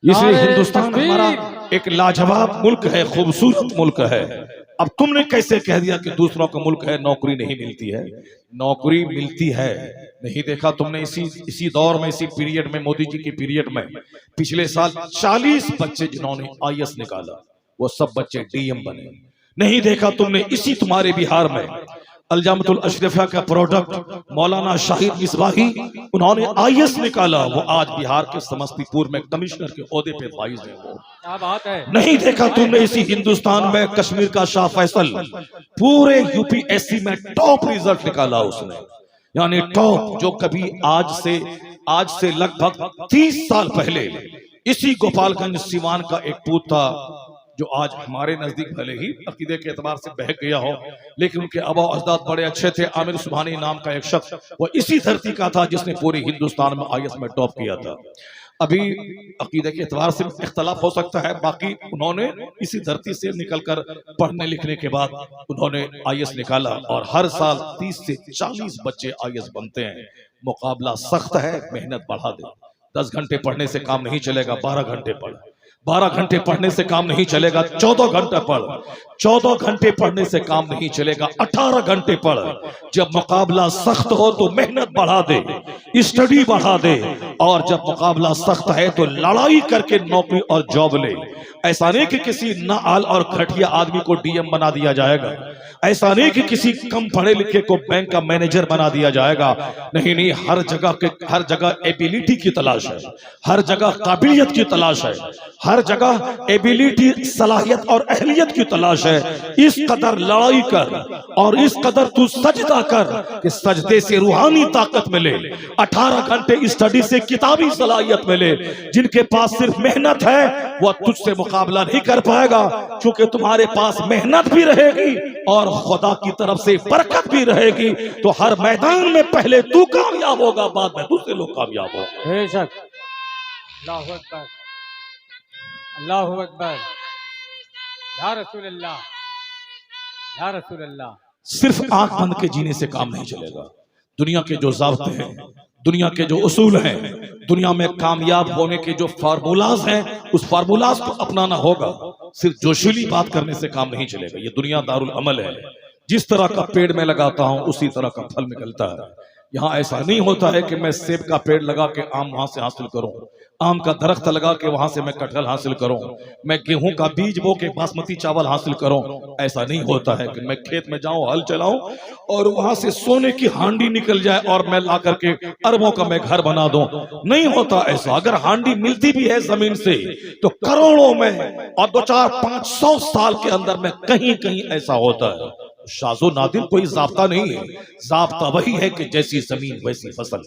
इसलिए हिंदुस्तान हमारा एक लाजवाब मुल्क है, खूबसूरत मुल्क है। अब तुमने कैसे कह दिया कि दूसरों का मुल्क है नौकरी नहीं मिलती है? नौकरी मिलती है। नहीं देखा तुमने इसी दौर में, इसी पीरियड में, मोदी जी की पीरियड में पिछले साल 40 बच्चे जिन्होंने IAS निकाला वो सब बच्चे DM बने। नहीं देखा तुमने इसी तुम्हारे बिहार में अलजामतुल अशरफिया का प्रोडक्ट मौलाना शाहिद मिसबाही, उन्होंने IAS निकाला, वो आज बिहार के समस्तीपुर में कमिश्नर के ओहदे पे फाइज है। वो
क्या बात है।
नहीं देखा तुमने इसी हिंदुस्तान में कश्मीर का शाह फैसल पूरे UPSC में टॉप रिजल्ट निकाला उसने, यानी टॉप, जो कभी आज से लगभग 30 साल पहले इसी गोपालगंज सिवान का एक पूत था जो आज हमारे नजदीक भले ही अकीदे के एतबार से बहक गया हो, लेकिन उनके आबा अजदाद बड़े अच्छे थे। आमिर सुबहानी नाम का एक शख्स, वो इसी धरती का था जिसने पूरे हिंदुस्तान में IAS में टॉप किया था। अभी अकीदे के एतबार से इख्तलाफ हो सकता है, बाकी उन्होंने इसी धरती से निकलकर पढ़ने लिखने के बाद उन्होंने IAS निकाला और हर साल 30 से 40 बच्चे IAS बनते हैं। मुकाबला सख्त है, मेहनत बढ़ा दे। 10 घंटे पढ़ने से काम नहीं चलेगा, 12 घंटे पढ़। 12 घंटे पढ़ने से काम नहीं चलेगा, 14 घंटे पढ़। 14 घंटे पढ़ने से काम नहीं चलेगा, 18 घंटे पढ़। जब मुकाबला सख्त हो तो मेहनत बढ़ा दे, स्टडी बढ़ा दे, और जब मुकाबला सख्त है तो लड़ाई करके नौकरी और जॉब ले। ऐसा नहीं कि किसी नाआल और घटिया आदमी को DM बना दिया जाएगा, ऐसा नहीं कि किसी कम पढ़े लिखे को बैंक का मैनेजर बना दिया जाएगा। नहीं, हर जगह एबिलिटी की तलाश है, हर जगह काबिलियत की तलाश है, हर जगह एबिलिटी, सलाहियत और अहलियत की तलाश है। इस कदर लड़ाई कर और इस कदर तू सजदा कर कि सजदे से रूहानी ताकत मिले, 18 घंटे स्टडी से किताबी सलाहियत मिले। जिनके पास सिर्फ मेहनत है वह तुझसे मुकाबला नहीं कर पाएगा, क्योंकि तुम्हारे पास मेहनत भी रहेगी और खुदा की तरफ से बरकत भी रहेगी। तो हर मैदान में पहले तू कामयाब होगा, बाद में दूसरे लोग कामयाब होंगे।
बेशक। अल्लाहु अकबर, अल्लाहु अकबर, या रसूल अल्लाह, या रसूल अल्लाह।
सिर्फ आंख बंद के जीने से काम नहीं चलेगा। दुनिया के जो ज़ाब्ते हैं, दुनिया के जो उसूल हैं, दुनिया में कामयाब होने के जो फार्मूलाज हैं, उस फार्मूलाज को अपनाना होगा। सिर्फ जोशीली बात करने से काम नहीं चलेगा। ये दुनिया दारुल अमल है। जिस तरह का पेड़ में लगाता हूं उसी तरह का फल निकलता है। यहाँ ऐसा नहीं होता है कि मैं सेब का पेड़ लगा के आम वहां से हासिल करूं, आम का दरख्त लगा के वहां से मैं कटहल हासिल करूं, मैं गेहूं का बीज बो के बासमती चावल हासिल करूं। ऐसा नहीं होता है कि मैं खेत में जाऊं, हल चलाऊं और वहां से सोने की हांडी निकल जाए और मैं ला करके अरबों का मैं घर बना दूं। नहीं होता ऐसा। अगर हांडी मिलती भी है जमीन से तो करोड़ों में और 2-4-500 साल के अंदर में कहीं कहीं ऐसा होता है। शाज़ो नादिर कोई जाब्ता नहीं है। जाब्ता वही है कि जैसी जमीन वैसी फसल,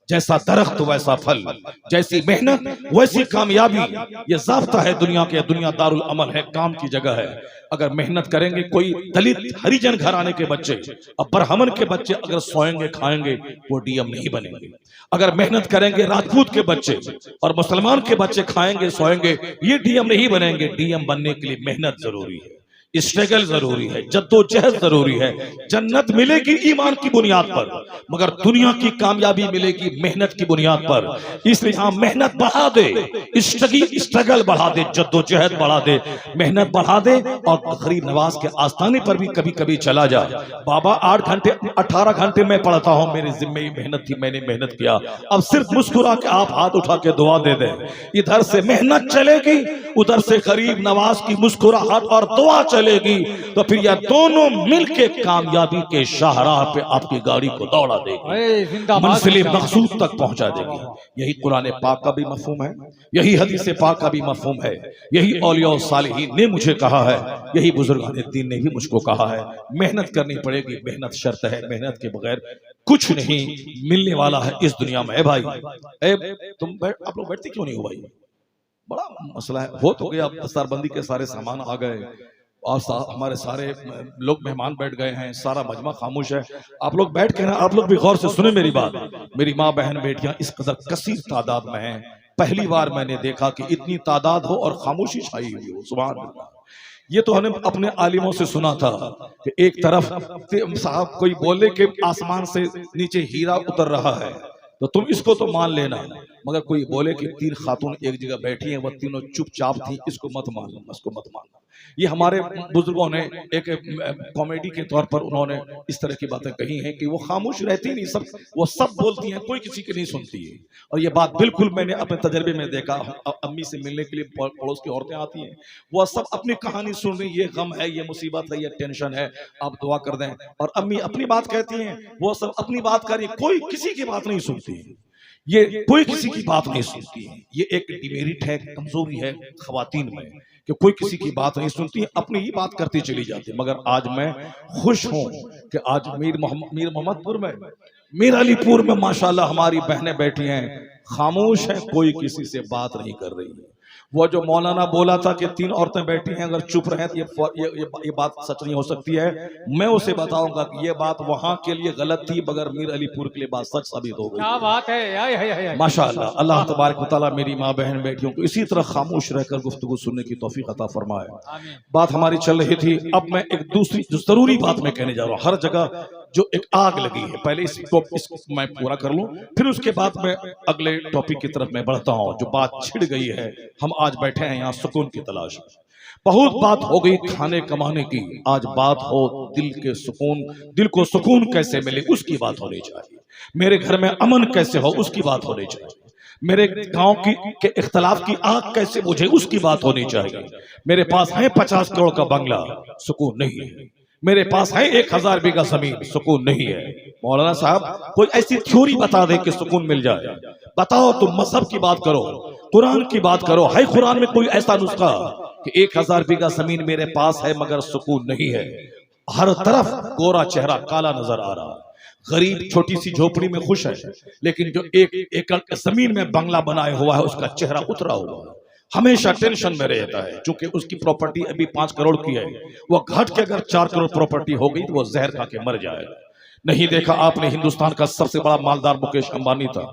जैसा दरख्त वैसा फल, जैसी मेहनत वैसी कामयाबी। ये जाब्ता है दुनिया के। दुनिया दारुल अमल है, काम की जगह है। अगर मेहनत करेंगे, कोई दलित हरिजन घराने के बच्चे और ब्राह्मण के बच्चे अगर सोएंगे खाएंगे वो DM नहीं बनेंगे। अगर मेहनत करेंगे राजपूत के बच्चे और मुसलमान के बच्चे खाएंगे सोएंगे, ये DM नहीं बनेंगे। DM बनने के लिए मेहनत जरूरी है, स्ट्रगल जरूरी है, जद्दोजहद जरूरी है। जन्नत मिलेगी ईमान की बुनियाद पर, मगर दुनिया की कामयाबी मिलेगी मेहनत की बुनियाद पर। इसलिए यहाँ मेहनत बढ़ा दे, स्ट्रगल बढ़ा दे, जद्दोजहद बढ़ा दे, मेहनत बढ़ा दे। और गरीब नवाज के आस्थाने पर भी कभी कभी चला जा। बाबा 8 घंटे 18 घंटे में पढ़ता हूँ, मेरे जिम्मे ही मेहनत थी, मैंने मेहनत किया। अब सिर्फ मुस्कुरा के आप हाथ उठा के दुआ दे दें। इधर से मेहनत चलेगी, उधर से गरीब नवाज की मुस्कुराहट और दुआ चलेगी, तो फिर यह दोनों मिलके कामयाबी के शाहराह पे आपकी गाड़ी को दौड़ा देगी, मंजिल मकसूद तक पहुंचा देगी। यही कुरान पाक का भी मफहूम है, यही हदीस पाक का भी मफहूम है, यही औलिया और सालिहीन ने मुझे कहा है, यही बुजुर्गान दीन ने भी मुझको कहा है। मेहनत करनी पड़ेगी, मेहनत शर्त है, मेहनत के बगैर कुछ नहीं मिलने वाला है इस दुनिया में। भाई तुम आप लोग बैठते क्यों नहीं हो भाई? बड़ा मसला है। हो तो गया, अब दस्तारबंदी के सारे सामान आ गए और हमारे सारे लोग मेहमान बैठ गए हैं, सारा मजमा खामोश है। आप लोग बैठ के ना, आप लोग भी गौर से सुने मेरी बात। मेरी माँ बहन बेटियां इस कदर कसीर तादाद में हैं, पहली बार मैंने देखा कि इतनी तादाद हो और खामोशी छाई हुई हो। सुभान अल्लाह। ये तो हमने अपने आलिमों से सुना था कि एक तरफ साहब कोई बोले कि आसमान से नीचे हीरा उतर रहा है, तो तुम इसको तो मान लेना, मगर कोई बोले कि 3 खातून एक जगह बैठी हैं, वह तीनों चुपचाप थी, इसको मत मानना, इसको मत मानना। ये हमारे बुजुर्गों ने एक कॉमेडी के तौर पर उन्होंने इस तरह की बातें कही हैं कि वो खामोश रहती नहीं, सब वो सब बोलती हैं, कोई किसी की नहीं सुनती है। और ये बात बिल्कुल मैंने अपने तजर्बे में देखा। अम्मी से मिलने के लिए पड़ोस की औरतें आती हैं, वो सब अपनी कहानी सुन रही, ये गम है, ये मुसीबत है, ये टेंशन है, आप दुआ कर दें। और अम्मी अपनी बात कहती हैं, वो सब अपनी बात कर रही, कोई किसी की बात नहीं सुनती है। ये कोई किसी की बात नहीं सुनती है। ये एक डिमेरिट है, कमजोरी है खवातीन में कि कोई किसी की बात नहीं सुनती, अपनी ही बात करती चली जाती। मगर आज मैं खुश हूं कि आज मीर मोहम्मदपुर में, मीर अलीपुर में माशाल्लाह हमारी बहनें बैठी हैं, खामोश हैं, कोई किसी से बात नहीं कर रही है। वो जो मौलाना बोला था कि 3 औरतें बैठी हैं, अगर चुप रहे तो ये बात सच नहीं हो सकती है। मैं उसे बताऊंगा कि ये बात वहां के लिए गलत थी, मगर मीर अलीपुर के लिए बात सच साबित हो गई।
क्या बात है,
माशाअल्लाह। अल्लाह तबारक व तआला मेरी माँ बहन बेटियों को इसी तरह खामोश रहकर गुफ्तगू सुनने की तौफीक अता फरमाए। बात हमारी चल रही थी, अब मैं एक दूसरी जो जरूरी बात मैं कहने जा रहा हूँ। हर जगह जो एक आग लगी है, पहले इसको मैं पूरा कर लूं, फिर उसके बाद मैं अगले टॉपिक की तरफ मैं बढ़ता हूं। जो बात छिड़ गई है, हम आज बैठे हैं यहाँ सुकून की तलाश में। बहुत बात हो गई खाने कमाने की, आज बात हो दिल के सुकून, दिल को सुकून कैसे मिले उसकी बात होनी चाहिए। मेरे घर में अमन कैसे हो उसकी बात होनी चाहिए। मेरे गांव के इख्तलाफ की आग कैसे बुझे उसकी बात होनी चाहिए। मेरे पास है 50 करोड़ का बंगला, सुकून नहीं है। मेरे पास है 1000 बीघा जमीन, सुकून नहीं है। मौलाना साहब कोई ऐसी थ्योरी बता दे कि सुकून मिल जाए। बताओ, तुम मजहब की बात करो, कुरान की बात करो, है कुरान में कोई ऐसा नुस्खा कि 1000 बीघा जमीन मेरे पास है मगर सुकून नहीं है? हर तरफ गोरा चेहरा काला नजर आ रहा, गरीब छोटी सी झोपड़ी में खुश है, लेकिन जो 1 एकड़ जमीन में बंगला बनाया हुआ है उसका चेहरा उतरा हुआ है, हमेशा टेंशन में रहता है। क्योंकि उसकी प्रॉपर्टी अभी 5 करोड़ की है, वो घट के अगर 4 करोड़ प्रॉपर्टी हो गई तो वो जहर खा के मर जाएगा। नहीं देखा आपने, हिंदुस्तान का सबसे बड़ा मालदार मुकेश अंबानी था,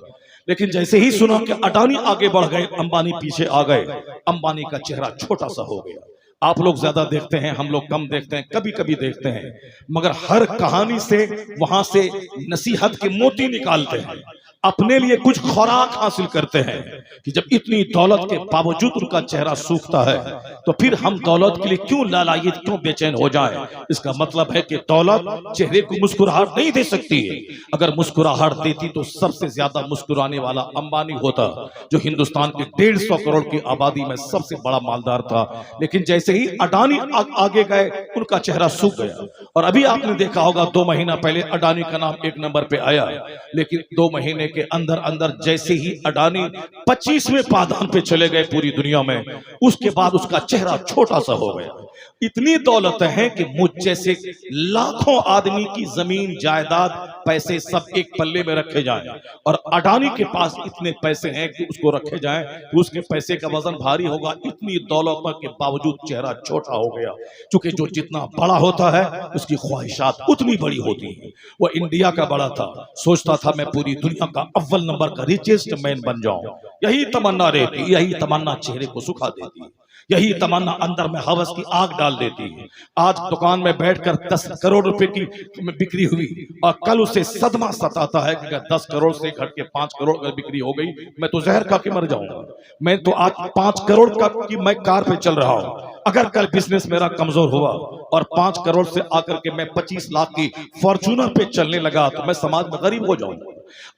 लेकिन जैसे ही सुना कि अडानी आगे बढ़ गए, अंबानी पीछे आ गए, अंबानी का चेहरा छोटा सा हो गया। आप लोग ज्यादा देखते हैं, हम लोग कम देखते हैं, कभी कभी देखते हैं, मगर हर कहानी से वहां से नसीहत के मोती निकालते हैं, अपने लिए कुछ खुराक हासिल करते हैं कि जब इतनी दौलत के बावजूद उनका चेहरा सूखता है तो फिर हम दौलत के लिए क्यों लालायित, क्यों बेचैन हो जाएं? इसका मतलब है कि दौलत चेहरे को मुस्कुराहट नहीं दे सकती है। अगर मुस्कुराहट देती तो सबसे ज्यादा मुस्कुराने वाला अंबानी होता, जो हिंदुस्तान के 150 करोड़ की आबादी में सबसे बड़ा मालदार था। लेकिन जैसे ही अडानी आगे गए, उनका चेहरा सूख गया। और अभी आपने देखा होगा 2 महीना पहले अडानी का नाम 1 नंबर पे आया, लेकिन 2 महीने के अंदर अंदर जैसे ही अडानी 25वें पायदान पे चले गए पूरी दुनिया में, उसके बाद उसका चेहरा छोटा सा हो गया। इतनी दौलत है कि मुझ जैसे लाखों आदमी की जमीन जायदाद पैसे सब एक पल्ले में रखे जाएं, और अडानी के पास इतने पैसे हैं कि उसको रखे जाएं तो उसके पैसे का वजन भारी होगा। इतनी दौलत के बावजूद चेहरा छोटा हो गया, क्योंकि जो जितना बड़ा होता है उसकी ख्वाहिशात उतनी बड़ी होती हैं। वो इंडिया का बड़ा था, सोचता था मैं पूरी दुनिया का अव्वल नंबर का रिचेस्ट मैन बन जाऊं। यही तमन्ना रहती, यही तमन्ना चेहरे को सुखा देती। यही तमन्ना अंदर में हवस की आग डाल देती है। आज दुकान में बैठकर 10 करोड़ रुपए की बिक्री हुई और कल उसे सदमा सताता है कि अगर 10 करोड़ से घट के 5 करोड़ अगर बिक्री हो गई मैं तो जहर खा के मर जाऊंगा। मैं तो आज 5 करोड़ का की मैं कार पे चल रहा हूं, अगर कल बिजनेस मेरा कमजोर हुआ और 5 करोड़ से आकर के मैं 25 लाख की फॉर्च्यूनर पे चलने लगा तो मैं समाज में गरीब हो जाऊंगा।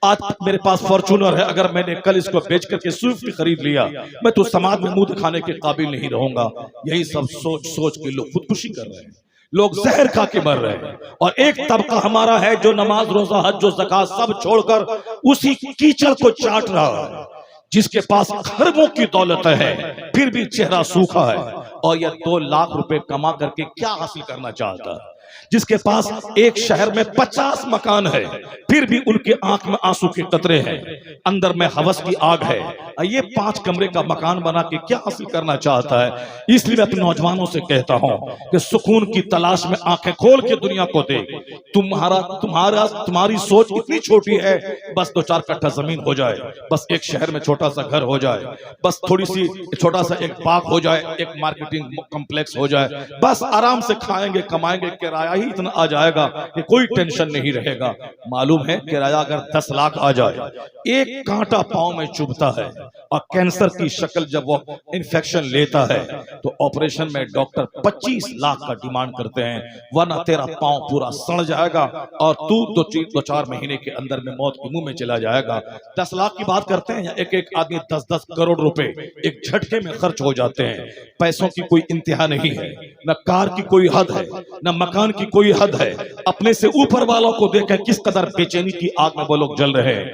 आज मेरे पास फॉर्च्यूनर है, अगर मैंने कल इसको बेच करके स्विफ्ट खरीद लिया मैं तो समाज में मुंह दिखाने के काबिल नहीं रहूंगा। यही सब सोच सोच के लोग खुदकुशी कर रहे हैं, लोग जहर खा के मर रहे हैं। और एक तबका हमारा है जो नमाज रोजा हज जो ज़कात सब छोड़कर उसी कीचड़ को चाट रहा है, जिसके पास खरबों की दौलत है फिर भी चेहरा सूखा है और यह 2 लाख रुपए कमा करके क्या हासिल करना चाहता है, जिसके पास एक शहर में 50 मकान है फिर भी उनके आंख में आंसू के कतरे हैं, अंदर में हवस की आग है। ये 5 कमरे का मकान बना के क्या हासिल करना चाहता है। इसलिए मैं अपने नौजवानों से कहता हूं कि सुकून की तलाश में आंखें खोल के दुनिया को देख। तुम्हारी सोच इतनी छोटी है, बस 2-4 कट्ठा जमीन हो जाए, बस एक शहर में छोटा सा घर हो जाए, बस थोड़ी सी छोटा सा एक बाग हो जाए, एक मार्केटिंग कॉम्प्लेक्स हो जाए, बस आराम से खाएंगे कमाएंगे, किराया ही इतना आ जाएगा कि कोई टेंशन नहीं रहेगा। मालूम है किराया अगर 10 लाख आ जाए, एक कांटा पांव में चुभता है और कैंसर की शक्ल जब वो इन्फेक्शन लेता है तो ऑपरेशन में डॉक्टर 25 लाख का डिमांड करते हैं, वरना तेरा पांव पूरा सड़ जाएगा और तू 2-4 महीने के अंदर में मौत के मुंह में चला जाएगा। 10 लाख की बात करते हैं, एक एक आदमी 10-10 करोड़ रुपए एक झटके में खर्च हो जाते हैं। पैसों की कोई इंतहा नहीं है, न कार की कोई हद है, न मकान की कोई हद है। अपने से ऊपर वालों को देखकर किस कदर बेचैनी की आग में वो लोग जल रहे हैं।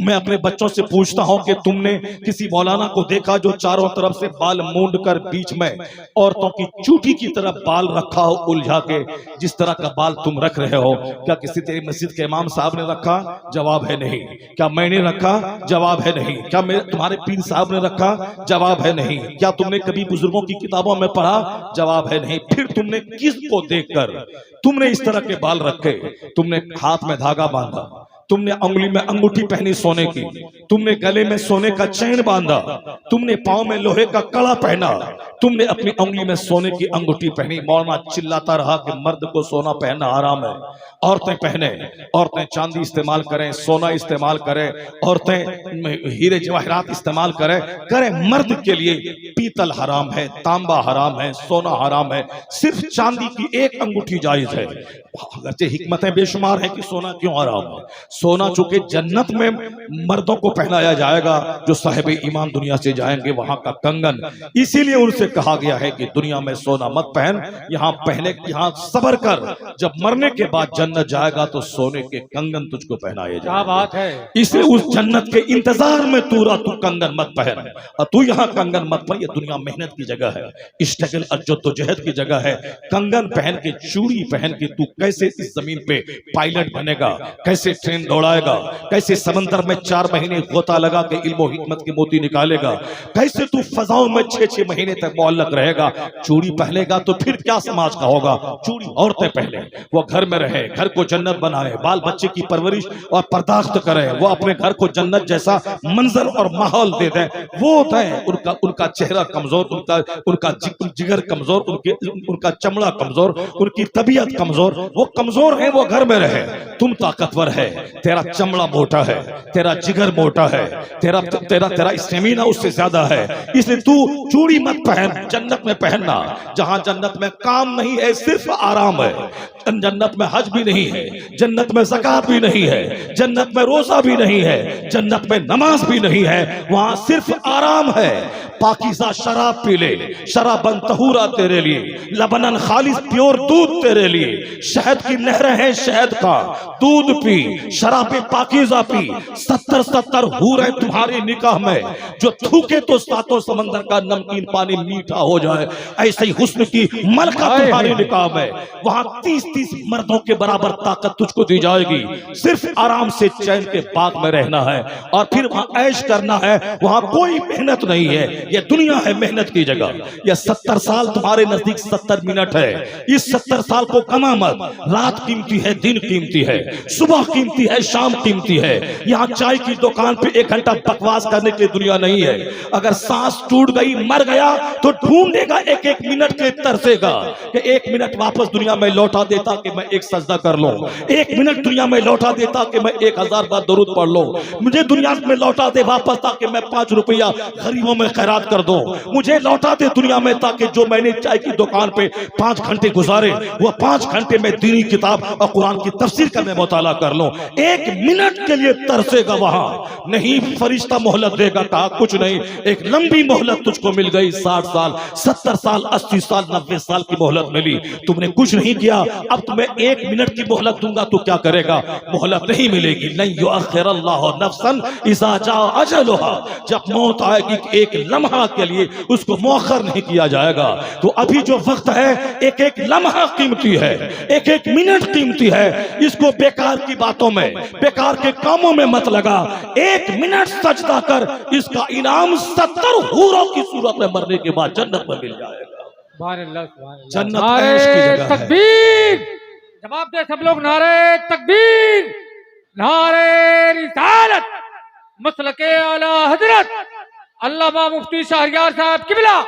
मैं अपने बच्चों से पूछता हूं कि तुमने किसी मौलाना को देखा जो चारों तरफ से बाल मूंड कर बीच में औरतों की चूटी की तरफ बाल रखा हो उलझा के, जिस तरह का बाल तुम रख रहे हो? क्या किसी तेरी मस्जिद के इमाम साहब ने रखा? जवाब है नहीं। क्या मैंने रखा? जवाब है नहीं। क्या तुम्हारे पीर साहब ने रखा? जवाब है नहीं। क्या तुमने कभी बुजुर्गों की किताबों में पढ़ा? जवाब है नहीं। फिर तुमने किसको देखकर तुमने इस तरह के बाल रखे? तुमने हाथ में धागा बांधा, तुमने उंगली में अंगूठी पहनी सोने की, तुमने गले में सोने का चैन बांधा, तुमने पांव में लोहे का कड़ा पहना, तुमने अपनी उंगली में सोने की अंगूठी पहनी। मौलाना चिल्लाता रहा कि मर्द को सोना पहनना हराम है, औरतें पहने, औरतें चांदी इस्तेमाल करें, सोना इस्तेमाल करें, औरतें हीरे जवाहरात इस्तेमाल करें, मर्द के लिए पीतल हराम है, तांबा हराम है, सोना हराम है, सिर्फ चांदी की एक अंगूठी जायज है। अगरचे हिकमतें बेशुमार है कि सोना क्यों हराम है। सोना चूंकि जन्नत में मर्दों को पहनाया जाएगा जो साहिब ईमान दुनिया से जाएंगे, वहां का कंगन, इसीलिए उनसे कहा गया है कि दुनिया में सोना मत पहन, यहाँ सबर कर, जब मरने के बाद जन्नत जाएगा तो सोने के कंगन तुझको पहनाए जाएंगे।
क्या बात है।
इसलिए उस जन्नत के इंतजार में तू कंगन मत पहन और तू यहाँ कंगन मत पहन। ये दुनिया मेहनत की जगह है, स्ट्रगल जद्दोजहद की जगह है। कंगन पहन के, चूड़ी पहन के तू कैसे इस जमीन पे पायलट बनेगा, कैसे ट्रेन दौड़ाएगा, कैसे समंदर में 4 महीने गोता लगा के इल्म हिकमत के मोती निकालेगा, कैसे तू फजाओं में 6-6 महीने तक मुअल्लक रहेगा। चूड़ी पहनेगा तो फिर क्या समाज का होगा? चूड़ी औरतें पहने, वो घर में रहे, घर को जन्नत बनाए, बाल बच्चे की परवरिश और पर्दाश्त करे, वो अपने घर को जन्नत जैसा मंजर और माहौल दे दे। वो है उनका चेहरा कमजोर, उनका जिगर कमजोर, उनका चमड़ा कमजोर, उनकी तबीयत कमजोर, वो कमजोर है, वो घर में रहे। तुम ताकतवर है, तेरा चमड़ा मोटा है, तेरा जिगर मोटा है, तेरा स्टेमिना उससे ज्यादा है, इसलिए तू चूड़ी मत पहन। जन्नत में पहनना, जहां जन्नत में काम नहीं है, सिर्फ आराम है। जन्नत में हज भी नहीं है, जन्नत में ज़कात भी नहीं है, जन्नत में रोजा भी नहीं है, जन्नत में नमाज भी नहीं है, वहां सिर्फ आराम है। पाकीज़ा शराब पी ले, शराबन तहूरा तेरे लिए, लबनन खालिस प्योर दूध तेरे लिए, शहद की नहरें हैं शहद का, दूध पी, शराबे पाकीज़ा पी। 70-70 हूरें तुम्हारे निकाह में, जो थूके तो 7 समंदर का नमकीन पानी मीठा हो जाए, ऐसे ही हुस्न की मलका तुम्हारे निकाह में। वहां 30 30 मर्दों के बराबर ताकत तुझको दी जाएगी। सिर्फ आराम से चैन के बाग में रहना है और फिर वहां ऐश करना है। वहां कोई मेहनत नहीं है, यह दुनिया है मेहनत की जगह। यह 70 साल तुम्हारे नजदीक 70 मिनट है। इस 70 साल को कमा मत। रात कीमती है, दिन कीमती है, सुबह कीमती है, शाम कीमती है। यहाँ चाय की दुकान पे 1 घंटा बकवास करने के लिए दुनिया नहीं है। अगर सांस टूट गई, मर गया, तो ढूंढेगा एक एक मिनट के तरसेगा कि 1 मिनट वापस दुनिया में लौटा देता कि मैं एक सजदा कर लूं, 1 मिनट दुनिया में लौटा देता कि मैं 1000 बार दरूद पढ़ लूं, मुझे दुनिया में लौटा दे वापस ताकि मैं 5 रुपया गरीबों में खैरात कर दूं, मुझे लौटा दे दुनिया में ताकि जो मैंने चाय की दुकान पे 5 घंटे गुजारे वो 5 घंटे में दीनी किताब और कुरान की तफसीर का मैं मुताला कर लूं। 1 मिनट के लिए तरसेगा वहां। नहीं फरिश्ता मोहलत देगा, कहा कुछ नहीं, एक लंबी मोहलत तुझको मिल गई। 60 साल, 70 साल, 80 साल, 90 साल की मोहलत मिली, तुमने कुछ नहीं किया। अब तुम्हें 1 मिनट की मोहलत दूंगा तो क्या करेगा? मोहलत नहीं मिलेगी। नहीं युअख्खिरुल्लाहु नफ्सन इज़ा जाअ अजलुहा, जब मौत आएगी एक लम्हा के लिए उसको मौखर नहीं किया जाएगा। तो अभी जो वक्त है, एक एक लम्हा कीमती है, एक एक मिनट कीमती है। इसको बेकार की बातों में, बेकार के कामों में मत लगा। 1 मिनट सजदा कर, इसका इनाम 70 हूरों की सूरत में मरने के बाद जन्नत में मिल जाएगा। जन्नत ऐश की जगह है।
तकबीर, जवाब दे सब लोग। नारे तकबीर, नारे रिसालत, मसलके आला हजरत अल्लामा मुफ्ती शहरयार साहब किबला।